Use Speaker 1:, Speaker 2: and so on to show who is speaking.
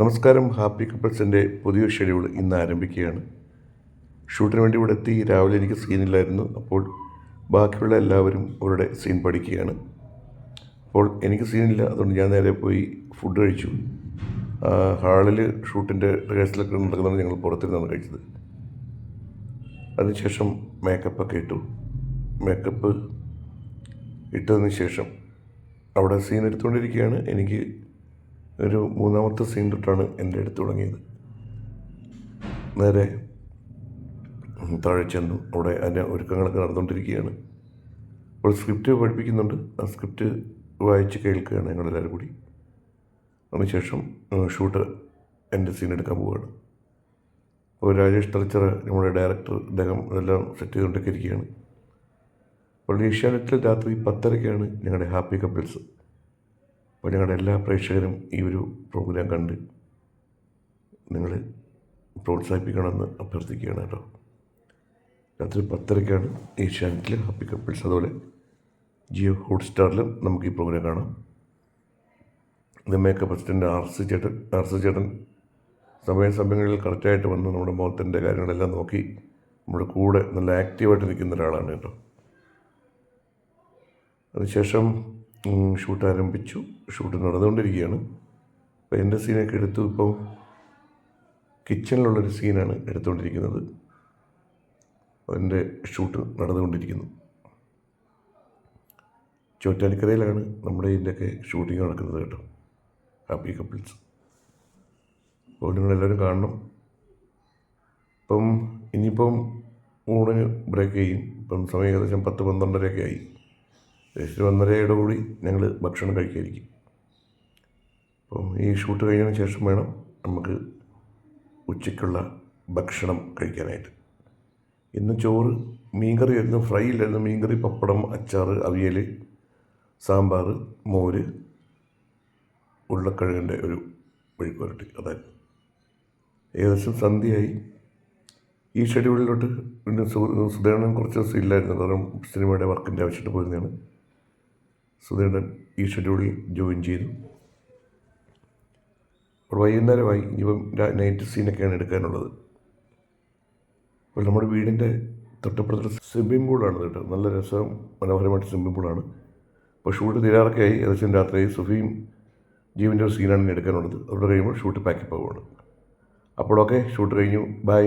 Speaker 1: നമസ്കാരം. ഹാപ്പി കപ്പിൾസിൻ്റെ പുതിയ ഷെഡ്യൂൾ ഇന്ന് ആരംഭിക്കുകയാണ്. ഷൂട്ടിന് വേണ്ടി ഇവിടെ എത്തി. രാവിലെ എനിക്ക് സീനില്ലായിരുന്നു. അപ്പോൾ ബാക്കിയുള്ള എല്ലാവരും അവരുടെ സീൻ പഠിക്കുകയാണ്. അപ്പോൾ എനിക്ക് സീനില്ല, അതുകൊണ്ട് ഞാൻ നേരെ പോയി ഫുഡ് കഴിച്ചു. ഹാളിൽ ഷൂട്ടിൻ്റെ റിഹേഴ്സലൊക്കെ നടക്കുന്നതാണ് ഞങ്ങൾ പുറത്തിരുന്നാണ് കഴിച്ചത്. അതിനുശേഷം മേക്കപ്പൊക്കെ ഇട്ടു. മേക്കപ്പ് ഇട്ടതിന് ശേഷം അവിടെ സീൻ എടുത്തുകൊണ്ടിരിക്കുകയാണ്. എനിക്ക് ഒരു മൂന്നാമത്തെ സീൻ തൊട്ടാണ് എൻ്റെ അടുത്ത് തുടങ്ങിയത്. നേരെ താഴെ ചെന്നു. അവിടെ അതിൻ്റെ ഒരുക്കങ്ങളൊക്കെ നടന്നുകൊണ്ടിരിക്കുകയാണ്. അപ്പോൾ സ്ക്രിപ്റ്റ് പഠിപ്പിക്കുന്നുണ്ട്. ആ സ്ക്രിപ്റ്റ് വായിച്ച് കേൾക്കുകയാണ് ഞങ്ങളെല്ലാവരും കൂടി. അതിനുശേഷം ഷൂട്ട് എൻ്റെ സീൻ എടുക്കാൻ പോവുകയാണ്. അപ്പോൾ രാജേഷ് തലച്ചിറ നമ്മുടെ ഡയറക്ടർ, അദ്ദേഹം ഇതെല്ലാം സെറ്റ് ചെയ്തുകൊണ്ടൊക്കെ ഇരിക്കുകയാണ്. അപ്പോൾ ഏഷ്യാനെറ്റിൽ രാത്രി 10:30-ക്കാണ് ഞങ്ങളുടെ ഹാപ്പി കപ്പിൾസ്. അപ്പോൾ ഞങ്ങളുടെ എല്ലാ പ്രേക്ഷകരും ഈ ഒരു പ്രോഗ്രാം കണ്ട് നിങ്ങൾ പ്രോത്സാഹിപ്പിക്കണമെന്ന് അഭ്യർത്ഥിക്കുകയാണ് കേട്ടോ. രാത്രി 10:30-ക്കാണ് ഏഷ്യാനെറ്റിൽ ഹാപ്പി കപ്പിൾസ്. അതുപോലെ ജിയോ ഹോട്ട്സ്റ്റാറിലും നമുക്ക് ഈ പ്രോഗ്രാം കാണാം. ഇത് മേക്കപ്പ് അസിസ്റ്റൻ്റ് ആർ സി ചേട്ടൻ സമയങ്ങളിൽ കറക്റ്റായിട്ട് വന്ന് നമ്മുടെ മുഖത്തിൻ്റെ കാര്യങ്ങളെല്ലാം നോക്കി നമ്മുടെ കൂടെ നല്ല ആക്റ്റീവായിട്ട് നിൽക്കുന്ന ഒരാളാണ് കേട്ടോ. അതിനുശേഷം ഷൂട്ട് ആരംഭിച്ചു. ഷൂട്ട് നടന്നുകൊണ്ടിരിക്കുകയാണ്. അപ്പോൾ എൻ്റെ സീനൊക്കെ എടുത്തു. ഇപ്പോൾ കിച്ചണിലുള്ളൊരു സീനാണ് എടുത്തുകൊണ്ടിരിക്കുന്നത്. അതിൻ്റെ ഷൂട്ട് നടന്നുകൊണ്ടിരിക്കുന്നു. ചോറ്റാനിക്കരയിലാണ് നമ്മുടെ ഇതിൻ്റെയൊക്കെ ഷൂട്ടിങ് നടക്കുന്നത് കേട്ടോ, ഹാപ്പി കപ്പിൾസ്. അപ്പോൾ നിങ്ങളെല്ലാവരും കാണണം. ഇനിയിപ്പം ഊണിന് ബ്രേക്ക് ചെയ്യും. ഇപ്പം സമയം ഏകദേശം 10-12:30 ആയി. ഏകദേശം 1:30 ഞങ്ങൾ ഭക്ഷണം കഴിക്കാതിരിക്കും. അപ്പം ഈ ഷൂട്ട് കഴിഞ്ഞതിന് ശേഷം വേണം നമുക്ക് ഉച്ചയ്ക്കുള്ള ഭക്ഷണം കഴിക്കാനായിട്ട്. ഇന്ന് ചോറ്, മീൻകറി ആയിരുന്നു. ഫ്രൈ ഇല്ലായിരുന്നു. മീൻകറി, പപ്പടം, അച്ചാർ, അവിയൽ, സാമ്പാർ, മോര്, ഉരുളക്കിഴങ്ങിൻ്റെ ഒരു മെഴുക്കുവരട്ടി, അതായിരുന്നു. ഏകദേശം സന്ധ്യയായി. ഈ ഷെഡ്യൂളിലോട്ട് പിന്നെ സുധേണൻ കുറച്ച് ദിവസം ഇല്ലായിരുന്നു. കാരണം സിനിമയുടെ വർക്കിൻ്റെ ആവശ്യമായിട്ട് പോയിരുന്നതാണ്. സുധേണൻ ഈ ഷെഡ്യൂളിൽ ജോയിൻ ചെയ്തു. അപ്പോൾ വൈകുന്നേരമായി. ഇപ്പം നൈറ്റ് സീനൊക്കെയാണ് എടുക്കാനുള്ളത്. അപ്പോൾ നമ്മുടെ വീടിൻ്റെ തൊട്ടപ്പുറത്തുള്ള സ്വിമ്മിംഗ് പൂളാണ് കേട്ടോ. നല്ല രസം, മനോഹരമായിട്ട് സ്വിമ്മിംഗ് പൂളാണ്. അപ്പോൾ ഷൂട്ട് തീരാറൊക്കെ ആയി. ഏകദേശം രാത്രിയായി. സുഫിയും ജീവൻ്റെ ഒരു സീനാണ് എടുക്കാനുള്ളത്. അവിടെ കഴിയുമ്പോൾ ഷൂട്ട് പാക്കപ്പ് ആവുകയാണ്. അപ്പോഴൊക്കെ ഷൂട്ട് കഴിഞ്ഞു. ബൈ.